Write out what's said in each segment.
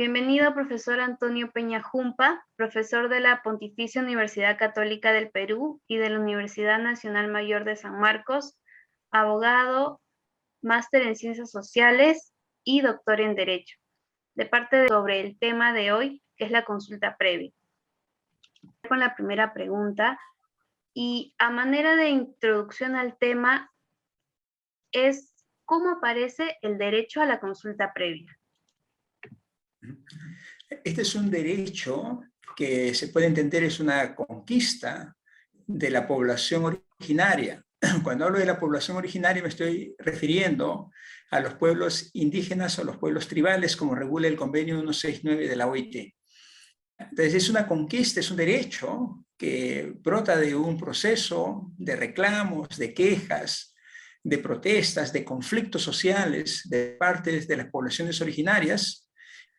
Bienvenido, profesor Antonio Peña Jumpa, profesor de la Pontificia Universidad Católica del Perú y de la Universidad Nacional Mayor de San Marcos, abogado, máster en Ciencias Sociales y doctor en Derecho. Sobre el tema de hoy, que es la consulta previa. Con la primera pregunta, y a manera de introducción al tema, es ¿cómo aparece el derecho a la consulta previa? Este es un derecho que se puede entender es una conquista de la población originaria. Cuando hablo de la población originaria me estoy refiriendo a los pueblos indígenas o los pueblos tribales, como regula el convenio 169 de la OIT. Entonces es una conquista, es un derecho que brota de un proceso de reclamos, de quejas, de protestas, de conflictos sociales de parte de las poblaciones originarias,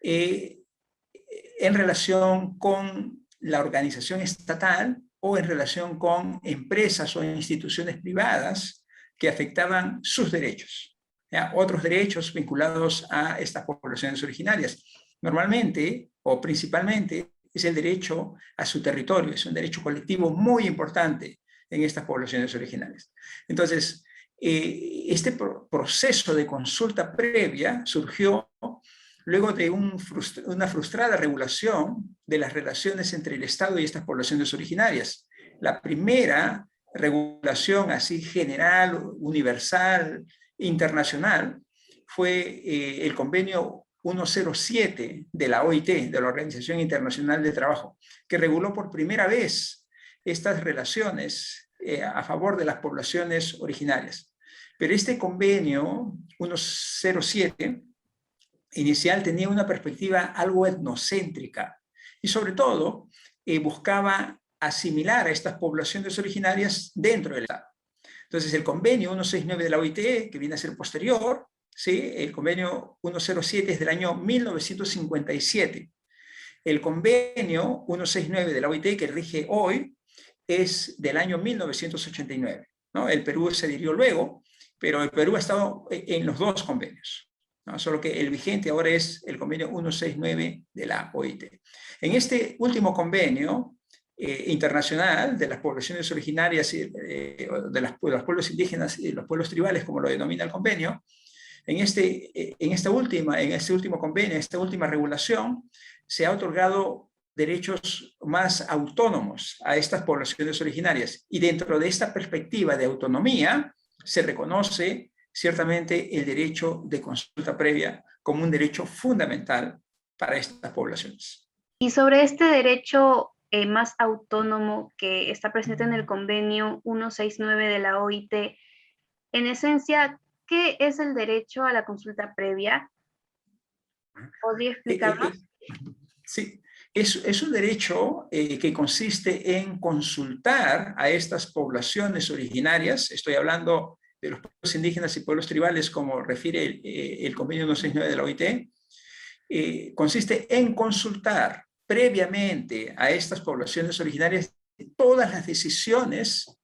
en relación con la organización estatal o en relación con empresas o instituciones privadas que afectaban sus derechos, ¿ya? Otros derechos vinculados a estas poblaciones originarias. Normalmente o principalmente es el derecho a su territorio, es un derecho colectivo muy importante en estas poblaciones originarias. Entonces, este proceso de consulta previa surgió luego de una frustrada regulación de las relaciones entre el Estado y estas poblaciones originarias. La primera regulación así general, universal, internacional, fue el convenio 107 de la OIT, de la Organización Internacional del Trabajo, que reguló por primera vez estas relaciones a favor de las poblaciones originarias. Pero este convenio 107 inicial tenía una perspectiva algo etnocéntrica y sobre todo buscaba asimilar a estas poblaciones originarias dentro del Estado. Entonces el convenio 169 de la OIT, que viene a ser posterior, ¿sí? El convenio 107 es del año 1957. El convenio 169 de la OIT que rige hoy es del año 1989, ¿no? El Perú se adhirió luego, pero el Perú ha estado en los dos convenios, ¿no? Solo que el vigente ahora es el convenio 169 de la OIT. En este último convenio internacional de las poblaciones originarias, de los pueblos indígenas y de los pueblos tribales, como lo denomina el convenio, en este último convenio, en esta última regulación, se ha otorgado derechos más autónomos a estas poblaciones originarias. Y dentro de esta perspectiva de autonomía, se reconoce ciertamente el derecho de consulta previa como un derecho fundamental para estas poblaciones. Y sobre este derecho más autónomo que está presente en el convenio 169 de la OIT, en esencia, ¿qué es el derecho a la consulta previa? ¿Podría explicarnos? Sí, es un derecho que consiste en consultar a estas poblaciones originarias. Estoy hablando de los pueblos indígenas y pueblos tribales, como refiere el convenio 169 de la OIT. Consiste en consultar previamente a estas poblaciones originarias todas las decisiones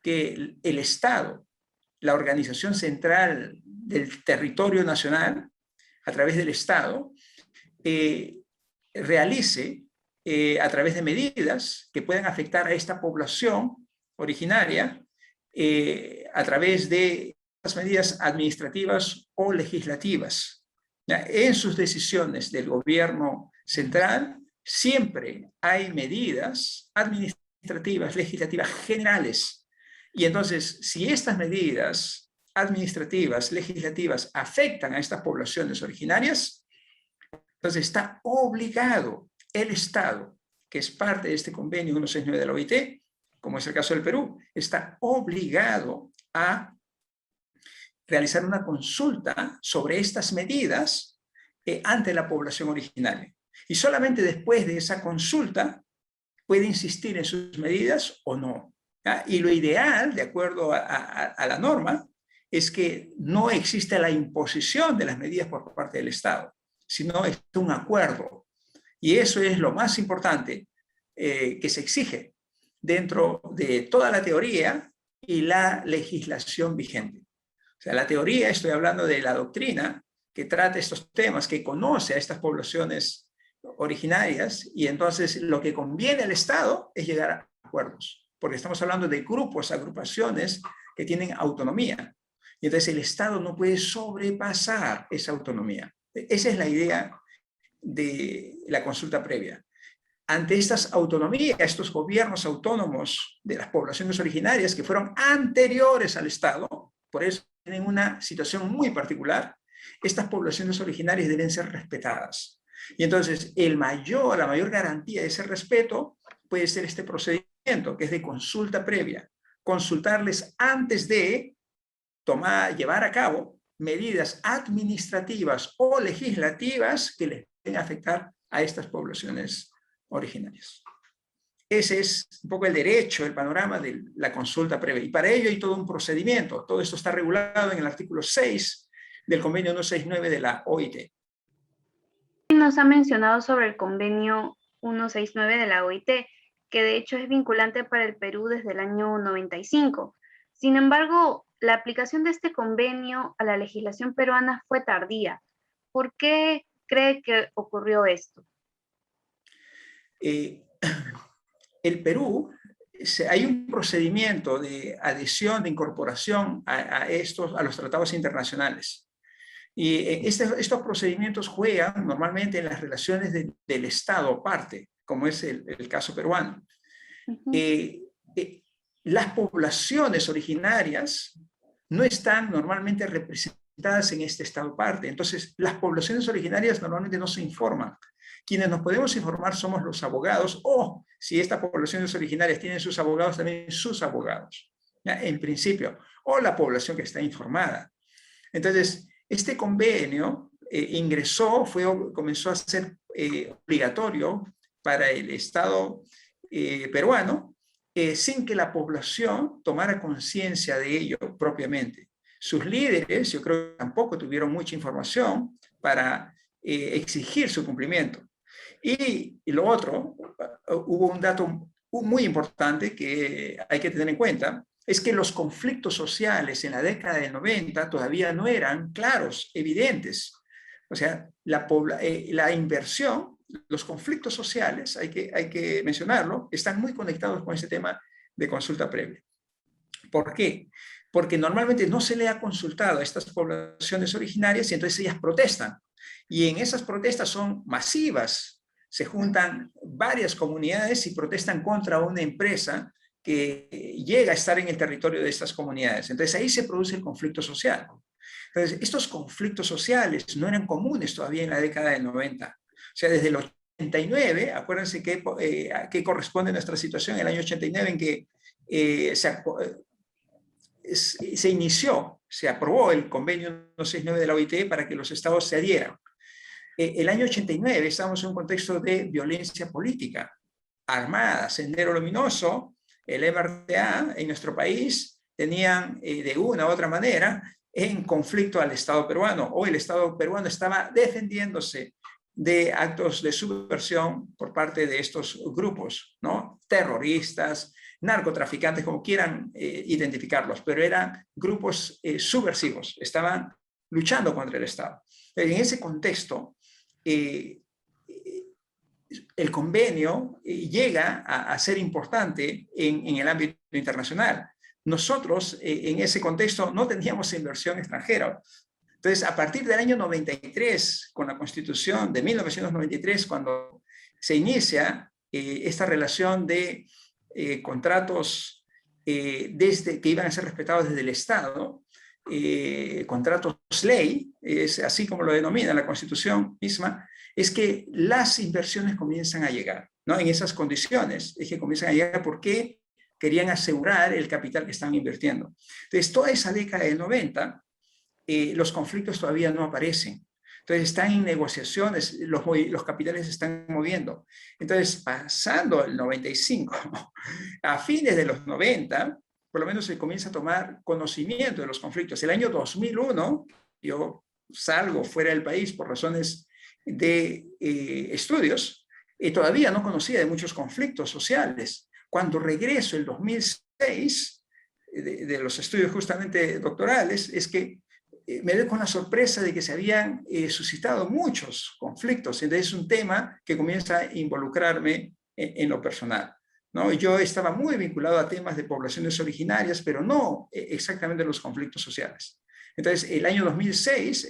que el Estado, la organización central del territorio nacional, a través del Estado, realice a través de medidas que puedan afectar a esta población originaria a través de las medidas administrativas o legislativas. ¿Ya? En sus decisiones del gobierno central siempre hay medidas administrativas, legislativas generales. Y entonces, si estas medidas administrativas, legislativas afectan a estas poblaciones originarias, entonces está obligado el Estado, que es parte de este convenio 169 de la OIT, como es el caso del Perú, está obligado a realizar una consulta sobre estas medidas ante la población originaria. Y solamente después de esa consulta puede insistir en sus medidas o no. ¿Ya? Y lo ideal, de acuerdo a la norma, es que no exista la imposición de las medidas por parte del Estado, sino es un acuerdo. Y eso es lo más importante que se exige dentro de toda la teoría y la legislación vigente. O sea, la teoría, estoy hablando de la doctrina, que trata estos temas, que conoce a estas poblaciones originarias, y entonces lo que conviene al Estado es llegar a acuerdos, porque estamos hablando de grupos, agrupaciones que tienen autonomía, y entonces el Estado no puede sobrepasar esa autonomía. Esa es la idea de la consulta previa. Ante estas autonomías, estos gobiernos autónomos de las poblaciones originarias que fueron anteriores al Estado, por eso tienen una situación muy particular, estas poblaciones originarias deben ser respetadas. Y entonces la mayor garantía de ese respeto puede ser este procedimiento, que es de consulta previa. Consultarles antes de llevar a cabo medidas administrativas o legislativas que les pueden afectar a estas poblaciones originarias. Ese es un poco el derecho, el panorama de la consulta previa. Y para ello hay todo un procedimiento. Todo esto está regulado en el artículo 6 del convenio 169 de la OIT. Nos ha mencionado sobre el convenio 169 de la OIT, que de hecho es vinculante para el Perú desde el año 95. Sin embargo, la aplicación de este convenio a la legislación peruana fue tardía. ¿Por qué cree que ocurrió esto? El Perú, hay un procedimiento de adhesión, de incorporación a los tratados internacionales. Y estos procedimientos juegan normalmente en las relaciones del Estado parte, como es el caso peruano. Las poblaciones originarias no están normalmente representadas en este Estado parte. Entonces, las poblaciones originarias normalmente no se informan. Quienes nos podemos informar somos los abogados, o si estas poblaciones originarias tienen sus abogados, también sus abogados, ¿ya? En principio, o la población que está informada. Entonces, este convenio comenzó a ser obligatorio para el Estado peruano, sin que la población tomara conciencia de ello propiamente. Sus líderes, yo creo que tampoco tuvieron mucha información para exigir su cumplimiento. Y lo otro, hubo un dato muy importante que hay que tener en cuenta, es que los conflictos sociales en la década del 90 todavía no eran claros, evidentes. O sea, la inversión, los conflictos sociales, hay que mencionarlo, están muy conectados con este tema de consulta previa. ¿Por qué? Porque normalmente no se le ha consultado a estas poblaciones originarias y entonces ellas protestan. Y en esas protestas son masivas. Se juntan varias comunidades y protestan contra una empresa que llega a estar en el territorio de estas comunidades. Entonces ahí se produce el conflicto social. Entonces estos conflictos sociales no eran comunes todavía en la década del 90. O sea, desde el 89, acuérdense que corresponde a nuestra situación, el año 89 en que se inició, se aprobó el convenio 169 de la OIT para que los estados se adhieran. El año 89 estábamos en un contexto de violencia política armada, Sendero Luminoso, el MRTA en nuestro país tenían de una u otra manera en conflicto al Estado peruano, o el Estado peruano estaba defendiéndose de actos de subversión por parte de estos grupos, ¿no? Terroristas, narcotraficantes, como quieran identificarlos, pero eran grupos subversivos, estaban luchando contra el Estado. En ese contexto, el convenio llega a ser importante en el ámbito internacional. Nosotros, en ese contexto, no teníamos inversión extranjera. Entonces, a partir del año 93, con la Constitución de 1993, cuando se inicia esta relación de contratos que iban a ser respetados desde el Estado, contratos ley, es así como lo denomina la Constitución misma, es que las inversiones comienzan a llegar, ¿no? En esas condiciones es que comienzan a llegar porque querían asegurar el capital que están invirtiendo. Entonces, toda esa década del 90, los conflictos todavía no aparecen. Entonces, están en negociaciones, los capitales se están moviendo. Entonces, pasando el 95, a fines de los 90, por lo menos se comienza a tomar conocimiento de los conflictos. El año 2001, yo salgo fuera del país por razones de estudios, todavía no conocía de muchos conflictos sociales. Cuando regreso el 2006, de los estudios justamente doctorales, es que me doy con la sorpresa de que se habían suscitado muchos conflictos. Entonces es un tema que comienza a involucrarme en lo personal, ¿no? Yo estaba muy vinculado a temas de poblaciones originarias, pero no exactamente los conflictos sociales. Entonces, el año 2006,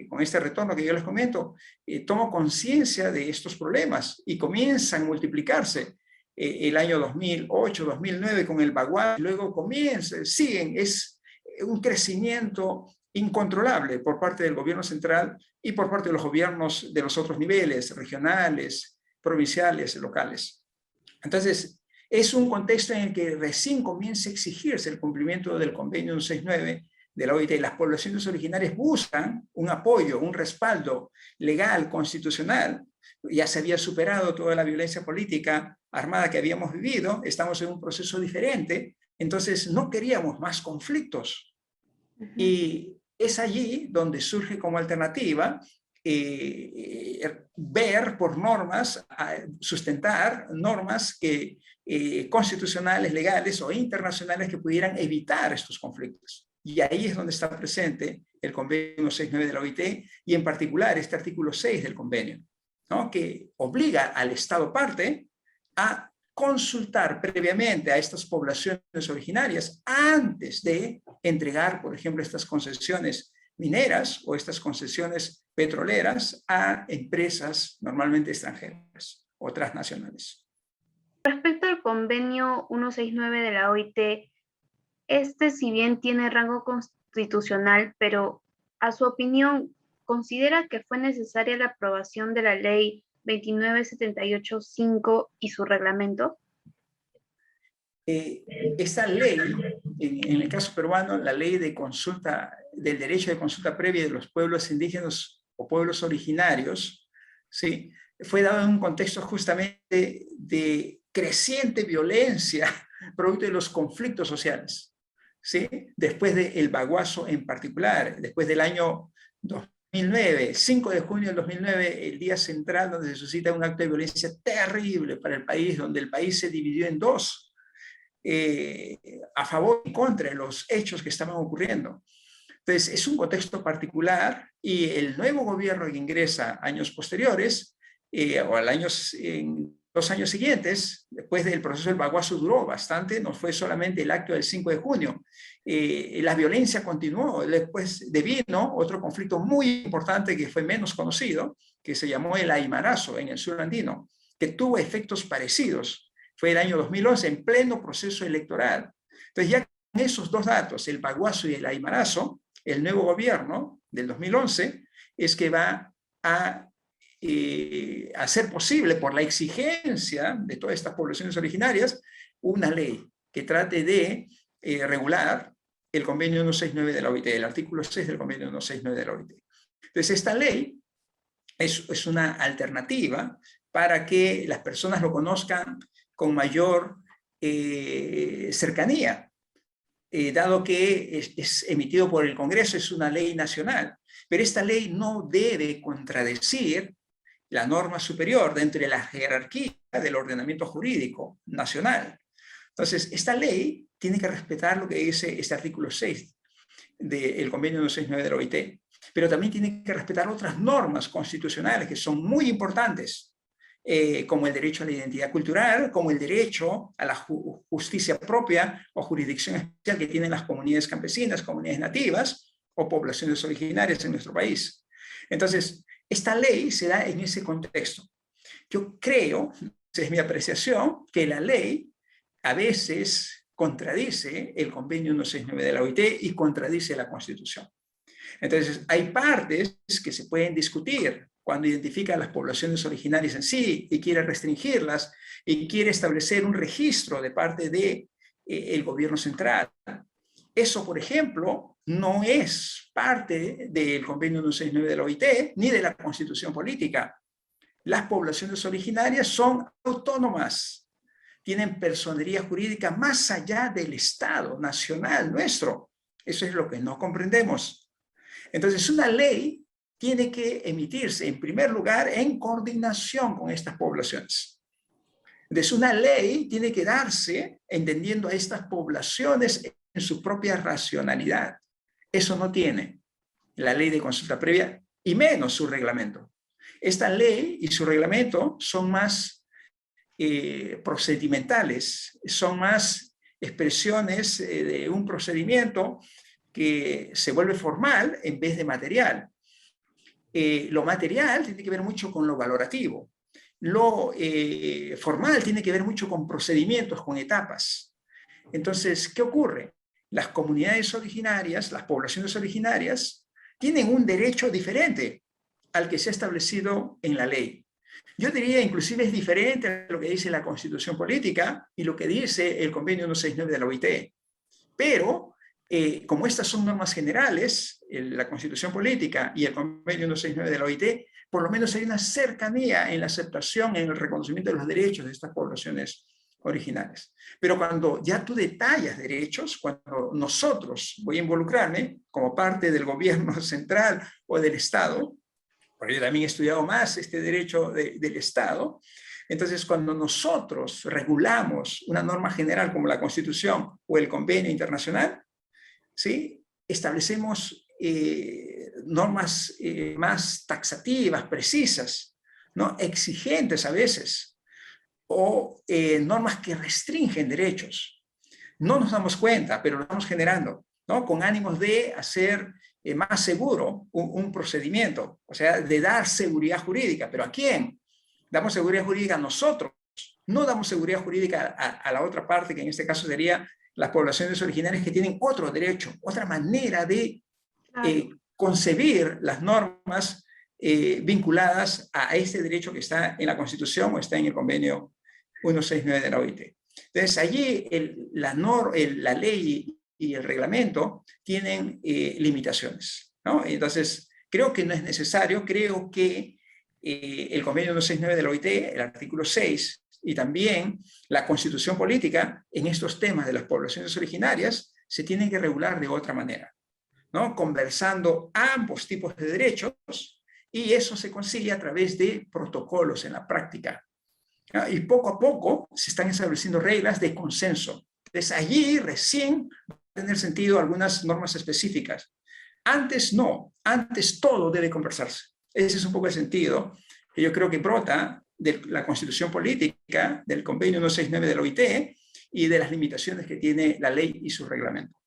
con este retorno que yo les comento, tomo conciencia de estos problemas y comienzan a multiplicarse. El año 2008, 2009 con el Baguá, luego siguen, es un crecimiento incontrolable por parte del gobierno central y por parte de los gobiernos de los otros niveles, regionales, provinciales, locales. Entonces, es un contexto en el que recién comienza a exigirse el cumplimiento del convenio 169 de la OIT. Las poblaciones originarias buscan un apoyo, un respaldo legal, constitucional. Ya se había superado toda la violencia política armada que habíamos vivido, estamos en un proceso diferente, entonces no queríamos más conflictos. Y es allí donde surge como alternativa ver por normas, sustentar normas que, constitucionales, legales o internacionales que pudieran evitar estos conflictos. Y ahí es donde está presente el convenio 69 de la OIT y en particular este artículo 6 del convenio, ¿no? Que obliga al Estado parte a consultar previamente a estas poblaciones originarias antes de entregar, por ejemplo, estas concesiones mineras o estas concesiones petroleras a empresas normalmente extranjeras o transnacionales. Respecto al convenio 169 de la OIT, si bien tiene rango constitucional, pero a su opinión, ¿considera que fue necesaria la aprobación de la ley 29785 y su reglamento? Esta ley, en el caso peruano, la ley de consulta, del derecho de consulta previa de los pueblos indígenas o pueblos originarios, ¿sí? Fue dado en un contexto justamente de creciente violencia producto de los conflictos sociales, ¿sí? Después del Baguazo en particular, después del año 2009, 5 de junio del 2009, el día central donde se suscita un acto de violencia terrible para el país, donde el país se dividió en dos, a favor y contra los hechos que estaban ocurriendo. Entonces, es un contexto particular y el nuevo gobierno que ingresa años posteriores, o en 2 años siguientes, después del proceso del Baguazo duró bastante, no fue solamente el acto del 5 de junio. La violencia continuó, después devino otro conflicto muy importante que fue menos conocido, que se llamó el Aymarazo en el sur andino, que tuvo efectos parecidos. Fue el año 2011, en pleno proceso electoral. Entonces, ya con esos dos datos, el Baguazo y el Aymarazo, el nuevo gobierno del 2011 es que va a hacer posible, por la exigencia de todas estas poblaciones originarias, una ley que trate de regular el convenio 169 de la OIT, el artículo 6 del convenio 169 de la OIT. Entonces, esta ley es una alternativa para que las personas lo conozcan con mayor cercanía, dado que es emitido por el Congreso, es una ley nacional. Pero esta ley no debe contradecir la norma superior dentro de la jerarquía del ordenamiento jurídico nacional. Entonces, esta ley tiene que respetar lo que dice este artículo 6 del convenio 169 de la OIT, pero también tiene que respetar otras normas constitucionales que son muy importantes, como el derecho a la identidad cultural, como el derecho a la justicia propia o jurisdicción especial que tienen las comunidades campesinas, comunidades nativas o poblaciones originarias en nuestro país. Entonces, esta ley se da en ese contexto. Yo creo, esa es mi apreciación, que la ley a veces contradice el convenio 169 de la OIT y contradice la Constitución. Entonces, hay partes que se pueden discutir cuando identifica a las poblaciones originarias en sí y quiere restringirlas y quiere establecer un registro de parte del gobierno central. Eso, por ejemplo, no es parte del convenio 169 de la OIT ni de la Constitución política. Las poblaciones originarias son autónomas, tienen personería jurídica más allá del Estado nacional nuestro. Eso es lo que no comprendemos. Entonces, una ley tiene que emitirse, en primer lugar, en coordinación con estas poblaciones. Entonces, una ley tiene que darse entendiendo a estas poblaciones en su propia racionalidad. Eso no tiene. la ley de consulta previa, y menos su reglamento. Esta ley y su reglamento son más procedimentales, son más expresiones de un procedimiento que se vuelve formal en vez de material. Lo material tiene que ver mucho con lo valorativo. Lo formal tiene que ver mucho con procedimientos, con etapas. Entonces, ¿qué ocurre? Las comunidades originarias, las poblaciones originarias, tienen un derecho diferente al que se ha establecido en la ley. Yo diría inclusive es diferente a lo que dice la Constitución Política y lo que dice el Convenio 169 de la OIT. Pero, como estas son normas generales, la Constitución Política y el Convenio 169 de la OIT, por lo menos hay una cercanía en la aceptación, en el reconocimiento de los derechos de estas poblaciones originales. Pero cuando ya tú detallas derechos, cuando nosotros, voy a involucrarme como parte del gobierno central o del Estado, porque yo también he estudiado más este derecho del Estado, entonces cuando nosotros regulamos una norma general como la Constitución o el Convenio Internacional, ¿sí? Establecemos normas más taxativas, precisas, ¿no? Exigentes a veces, o normas que restringen derechos. No nos damos cuenta, pero lo estamos generando, ¿no? Con ánimos de hacer más seguro un procedimiento, o sea, de dar seguridad jurídica. ¿Pero a quién? Damos seguridad jurídica a nosotros, no damos seguridad jurídica a la otra parte, que en este caso sería las poblaciones originarias que tienen otro derecho, otra manera de concebir las normas vinculadas a este derecho que está en la Constitución o está en el Convenio 169 de la OIT. Entonces, allí la ley y el reglamento tienen limitaciones, ¿no? Entonces, creo que no es necesario, creo que el Convenio 169 de la OIT, el artículo 6, y también la Constitución Política, en estos temas de las poblaciones originarias, se tienen que regular de otra manera, ¿no? Conversando ambos tipos de derechos, y eso se consigue a través de protocolos en la práctica. ¿No? Y poco a poco se están estableciendo reglas de consenso. Entonces allí recién va a tener sentido algunas normas específicas. Antes no, antes todo debe conversarse. Ese es un poco el sentido que yo creo que brota de la Constitución Política, del Convenio 169 de la OIT y de las limitaciones que tiene la ley y su reglamento.